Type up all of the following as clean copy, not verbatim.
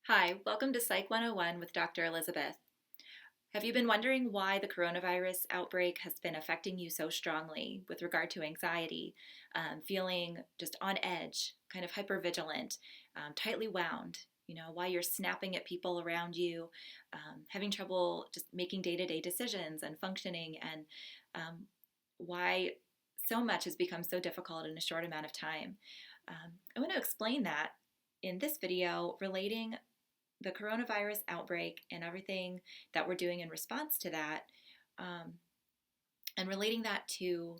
Hi, welcome to Psych 101 with Dr. Elizabeth. Have you been wondering why the coronavirus outbreak has been affecting you so strongly with regard to anxiety, feeling just on edge, kind of hypervigilant, tightly wound? Why you're snapping at people around you, having trouble just making day to day decisions and functioning, and why so much has become so difficult in a short amount of time. I want to explain that in this video relating the coronavirus outbreak and everything that we're doing in response to that, um, and relating that to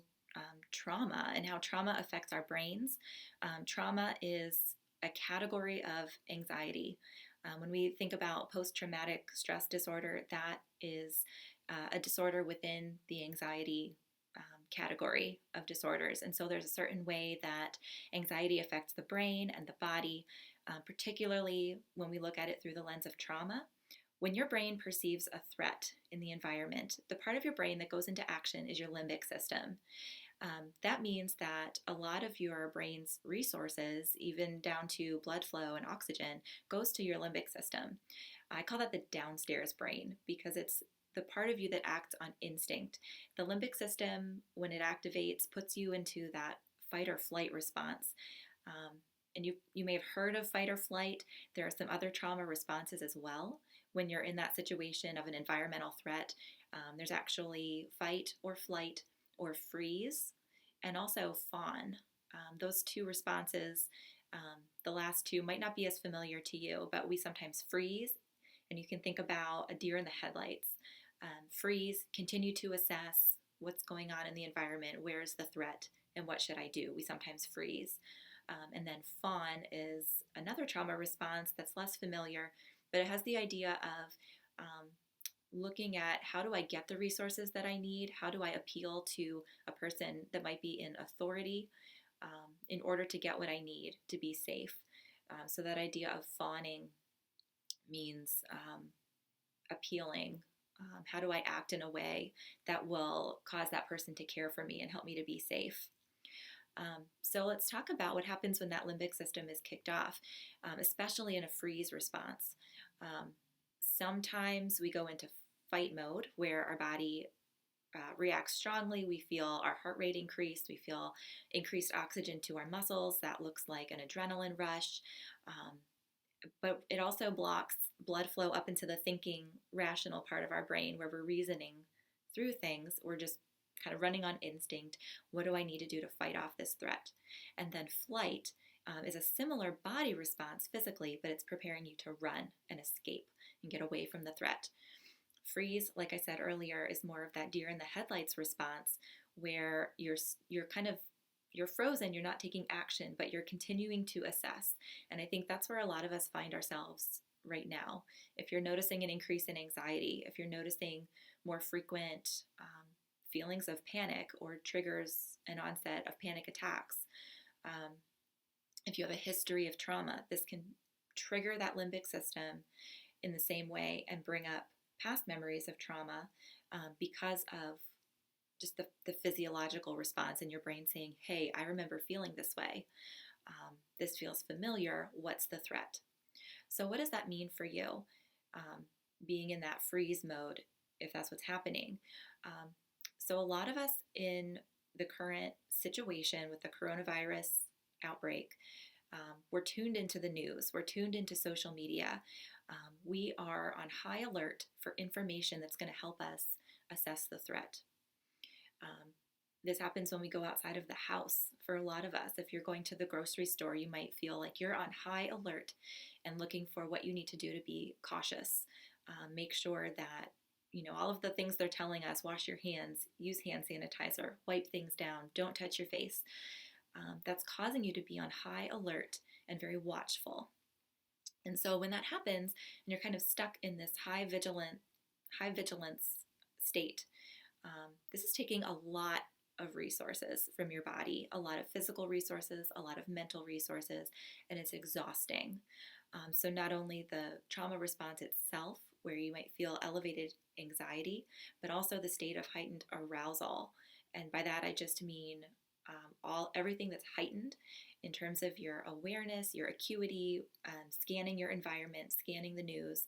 trauma and how trauma affects our brains. Trauma is a category of anxiety. When we think about post traumatic stress disorder, that is a disorder within the anxiety category of disorders. And so there's a certain way that anxiety affects the brain and the body, particularly when we look at it through the lens of trauma. When your brain perceives a threat in the environment, the part of your brain that goes into action is your limbic system. That means that a lot of your brain's resources, even down to blood flow and oxygen, goes to your limbic system. I call that the downstairs brain because it's the part of you that acts on instinct. The limbic system, when it activates, puts you into that fight or flight response. And you may have heard of fight or flight. There are some other trauma responses as well. When you're in that situation of an environmental threat, there's actually fight or flight or freeze, and also fawn. Those two responses, the last two might not be as familiar to you, but we sometimes freeze, and you can think about a deer in the headlights. Freeze, continue to assess what's going on in the environment, where's the threat, and what should I do? We sometimes freeze. And then fawn is another trauma response that's less familiar, but it has the idea of looking at how do I get the resources that I need? How do I appeal to a person that might be in authority in order to get what I need to be safe? So that idea of fawning means appealing. How do I act in a way that will cause that person to care for me and help me to be safe? So let's talk about what happens when that limbic system is kicked off, especially in a freeze response. Sometimes we go into fight mode where our body reacts strongly. We feel our heart rate increase. We feel increased oxygen to our muscles. That looks like an adrenaline rush. But it also blocks blood flow up into the thinking, rational part of our brain where we're reasoning through things. We're just kind of running on instinct. What do I need to do to fight off this threat? And then flight is a similar body response physically, but it's preparing you to run and escape and get away from the threat. Freeze, like I said earlier, is more of that deer in the headlights response where you're frozen, you're not taking action, but you're continuing to assess. And I think that's where a lot of us find ourselves right now. If you're noticing an increase in anxiety, if you're noticing more frequent feelings of panic or triggers and onset of panic attacks, if you have a history of trauma, this can trigger that limbic system in the same way and bring up past memories of trauma because of just the physiological response in your brain saying, hey, I remember feeling this way. This feels familiar. What's the threat? So what does that mean for you, being in that freeze mode, if that's what's happening? So a lot of us in the current situation with the coronavirus outbreak, we're tuned into the news. We're tuned into social media. We are on high alert for information that's going to help us assess the threat. This happens when we go outside of the house for a lot of us. If you're going to the grocery store, you might feel like you're on high alert and looking for what you need to do to be cautious. Make sure that, all of the things they're telling us, wash your hands, use hand sanitizer, wipe things down, don't touch your face. That's causing you to be on high alert and very watchful. And so when that happens and you're kind of stuck in this high vigilance state, this is taking a lot of resources from your body, a lot of physical resources, a lot of mental resources, and it's exhausting. So not only the trauma response itself, where you might feel elevated anxiety, but also the state of heightened arousal. And by that, I just mean everything that's heightened in terms of your awareness, your acuity, scanning your environment, scanning the news,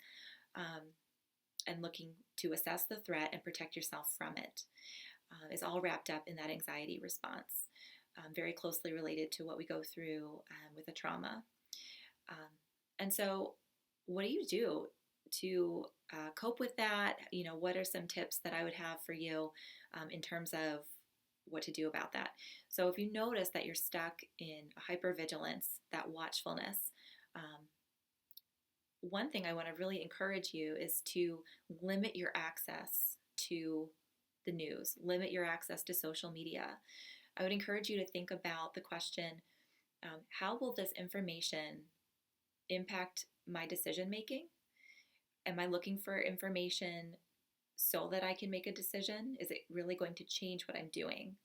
and looking to assess the threat and protect yourself from it, is all wrapped up in that anxiety response, very closely related to what we go through with a trauma. And so what do you do to cope with that? What are some tips that I would have for you in terms of what to do about that? So if you notice that you're stuck in hypervigilance, that watchfulness, one thing I want to really encourage you is to limit your access to the news, limit your access to social media. I would encourage you to think about the question, how will this information impact my decision making? Am I looking for information so that I can make a decision? Is it really going to change what I'm doing?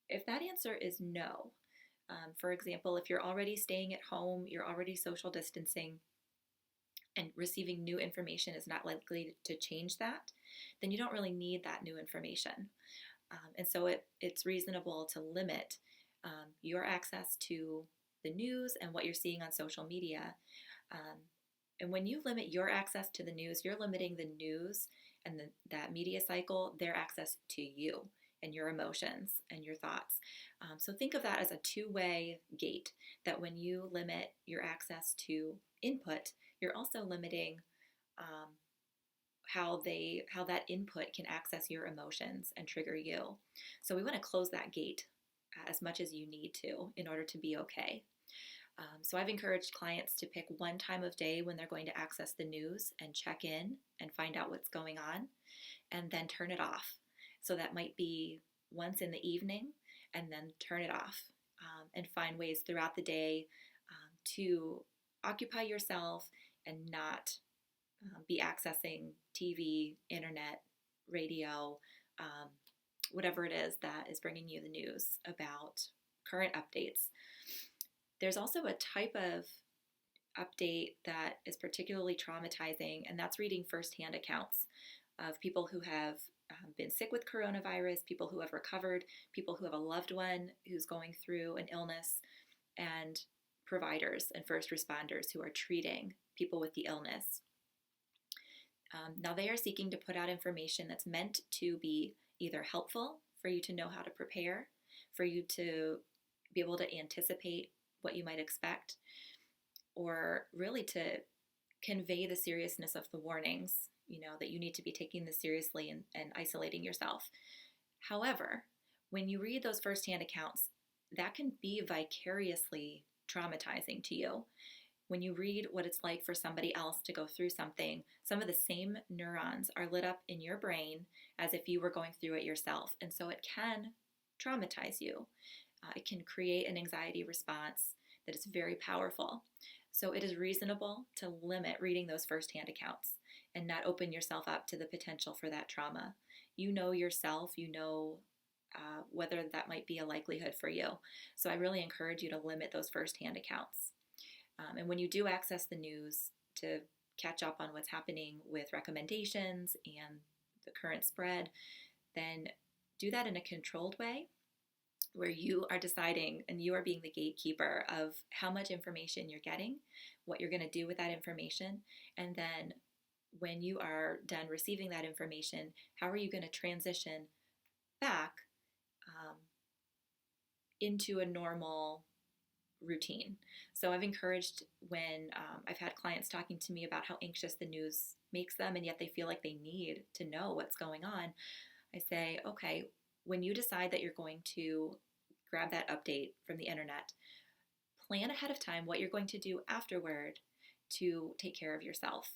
If that answer is no, for example, if you're already staying at home, you're already social distancing, and receiving new information is not likely to change that, then you don't really need that new information. And so it's reasonable to limit your access to the news and what you're seeing on social media. And when you limit your access to the news, you're limiting the news and that media cycle, their access to you and your emotions and your thoughts. So think of that as a two-way gate, that when you limit your access to input, you're also limiting how that input can access your emotions and trigger you. So we want to close that gate as much as you need to in order to be okay. So I've encouraged clients to pick one time of day when they're going to access the news and check in and find out what's going on, and then turn it off. So that might be once in the evening, and then turn it off, and find ways throughout the day to occupy yourself and not be accessing TV, internet, radio, whatever it is that is bringing you the news about current updates. There's also a type of update that is particularly traumatizing, and that's reading firsthand accounts of people who have been sick with coronavirus, people who have recovered, people who have a loved one who's going through an illness, and providers and first responders who are treating people with the illness. Now they are seeking to put out information that's meant to be either helpful for you to know how to prepare, for you to be able to anticipate what you might expect, or really to convey the seriousness of the warnings, that you need to be taking this seriously and isolating yourself. However, when you read those firsthand accounts, that can be vicariously traumatizing to you. When you read what it's like for somebody else to go through something, some of the same neurons are lit up in your brain as if you were going through it yourself. And so it can traumatize you. It can create an anxiety response that is very powerful. So it is reasonable to limit reading those firsthand accounts and not open yourself up to the potential for that trauma. You know yourself, whether that might be a likelihood for you. So I really encourage you to limit those firsthand accounts. And when you do access the news, to catch up on what's happening with recommendations and the current spread, then do that in a controlled way, where you are deciding and you are being the gatekeeper of how much information you're getting, what you're going to do with that information, and then when you are done receiving that information, how are you going to transition back into a normal routine. So I've encouraged, when I've had clients talking to me about how anxious the news makes them and yet they feel like they need to know what's going on, I say, okay, when you decide that you're going to grab that update from the internet, plan ahead of time what you're going to do afterward to take care of yourself.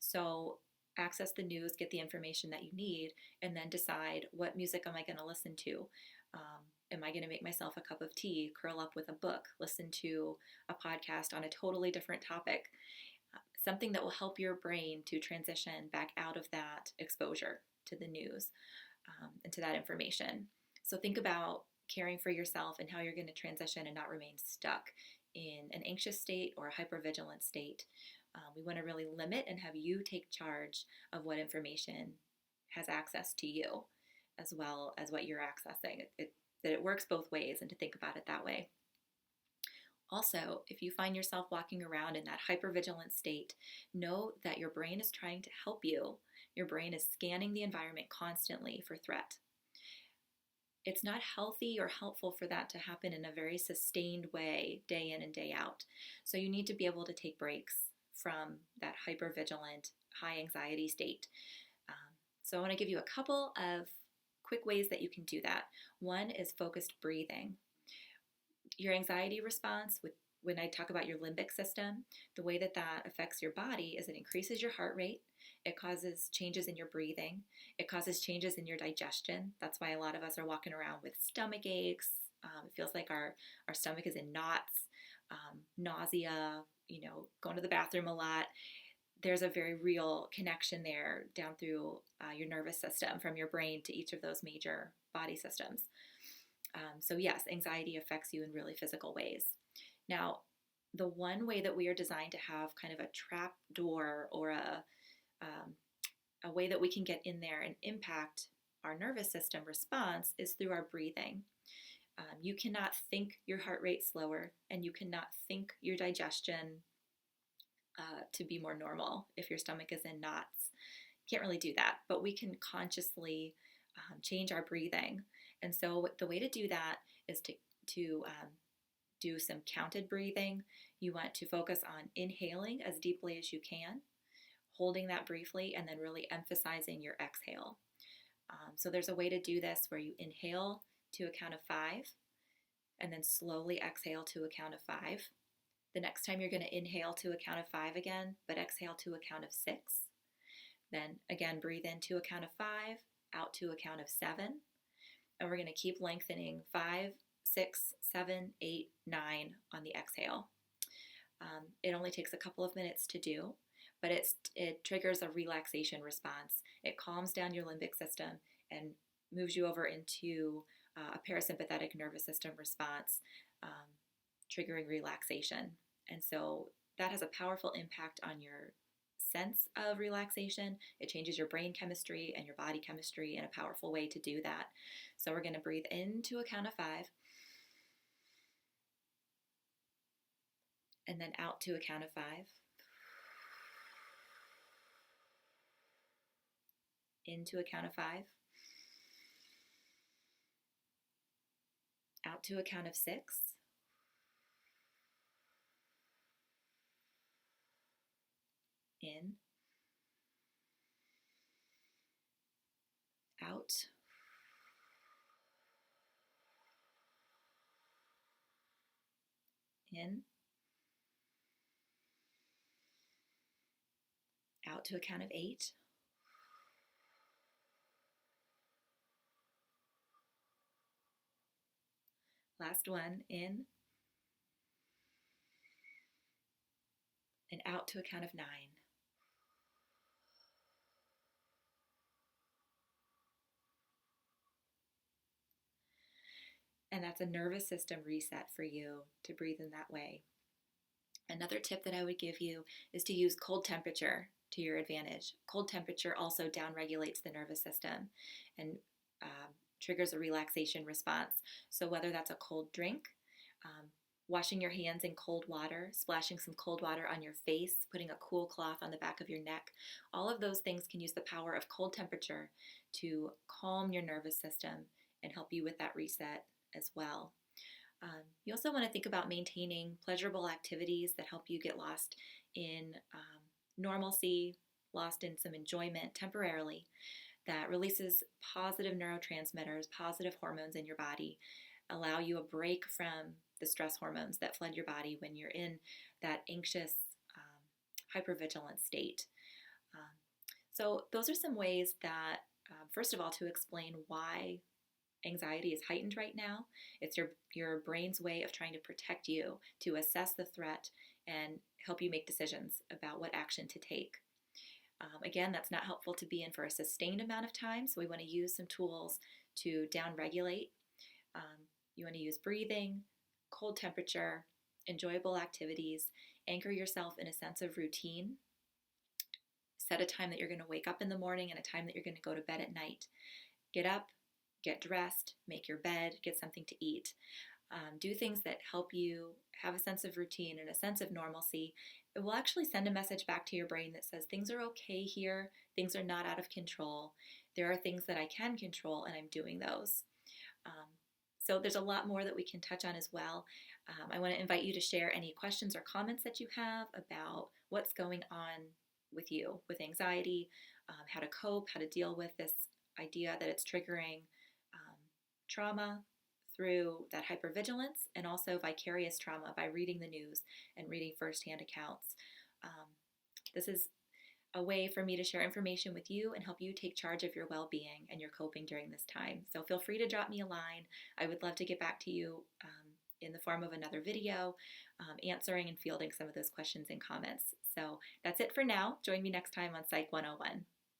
So access the news, get the information that you need, and then decide, what music am I going to listen to? Am I going to make myself a cup of tea, curl up with a book, listen to a podcast on a totally different topic? Something that will help your brain to transition back out of that exposure to the news and to that information. So think about caring for yourself and how you're going to transition and not remain stuck in an anxious state or a hypervigilant state. We want to really limit and have you take charge of what information has access to you, as well as what you're accessing. That it works both ways, and to think about it that way. Also, if you find yourself walking around in that hypervigilant state, know that your brain is trying to help you. Your brain is scanning the environment constantly for threat. It's not healthy or helpful for that to happen in a very sustained way, day in and day out. So you need to be able to take breaks from that hypervigilant, high anxiety state. So I want to give you a couple of quick ways that you can do that. One is focused breathing. Your anxiety response, when I talk about your limbic system, the way that that affects your body is it increases your heart rate, it causes changes in your breathing, it causes changes in your digestion. That's why a lot of us are walking around with stomach aches. It feels like our stomach is in knots, nausea, going to the bathroom a lot. There's a very real connection there down through your nervous system from your brain to each of those major body systems. So yes, anxiety affects you in really physical ways. Now, the one way that we are designed to have kind of a trap door or a way that we can get in there and impact our nervous system response is through our breathing. You cannot think your heart rate slower, and you cannot think your digestion to be more normal if your stomach is in knots. Can't really do that, but we can consciously change our breathing. And so the way to do that is to do some counted breathing. You want to focus on inhaling as deeply as you can, holding that briefly, and then really emphasizing your exhale. So there's a way to do this where you inhale to a count of 5, and then slowly exhale to a count of 5. The next time you're going to inhale to a count of 5 again, but exhale to a count of 6. Then again, breathe in to a count of 5, out to a count of 7. And we're going to keep lengthening 5, 6, 7, 8, 9 on the exhale. It only takes a couple of minutes to do, but it triggers a relaxation response. It calms down your limbic system and moves you over into a parasympathetic nervous system response, triggering relaxation. And so that has a powerful impact on your sense of relaxation. It changes your brain chemistry and your body chemistry in a powerful way to do that. So we're going to breathe into a count of 5, and then out to a count of 5. Into a count of 5. Out to a count of 6. In. Out. In. Out to a count of 8. Last one, in. And out to a count of 9. And that's a nervous system reset for you to breathe in that way. Another tip that I would give you is to use cold temperature to your advantage. Cold temperature also downregulates the nervous system and triggers a relaxation response. So whether that's a cold drink, washing your hands in cold water, splashing some cold water on your face, putting a cool cloth on the back of your neck, all of those things can use the power of cold temperature to calm your nervous system and help you with that reset as well. You also want to think about maintaining pleasurable activities that help you get lost in normalcy, lost in some enjoyment temporarily, that releases positive neurotransmitters, positive hormones in your body, allow you a break from the stress hormones that flood your body when you're in that anxious, hypervigilant state. So those are some ways that, first of all, to explain why anxiety is heightened right now. It's your brain's way of trying to protect you, to assess the threat and help you make decisions about what action to take. Again, that's not helpful to be in for a sustained amount of time, so we want to use some tools to downregulate. You want to use breathing, cold temperature, enjoyable activities, anchor yourself in a sense of routine. Set a time that you're going to wake up in the morning and a time that you're going to go to bed at night. Get up, get dressed, make your bed, get something to eat. do things that help you have a sense of routine and a sense of normalcy, it will actually send a message back to your brain that says things are okay here, things are not out of control. There are things that I can control, and I'm doing those. Um, so there's a lot more that we can touch on as well. I want to invite you to share any questions or comments that you have about what's going on with you with anxiety, how to cope, how to deal with this idea that it's triggering trauma through that hypervigilance, and also vicarious trauma by reading the news and reading firsthand accounts. This is a way for me to share information with you and help you take charge of your well-being and your coping during this time. So feel free to drop me a line. I would love to get back to you in the form of another video, answering and fielding some of those questions and comments. So that's it for now. Join me next time on Psych 101.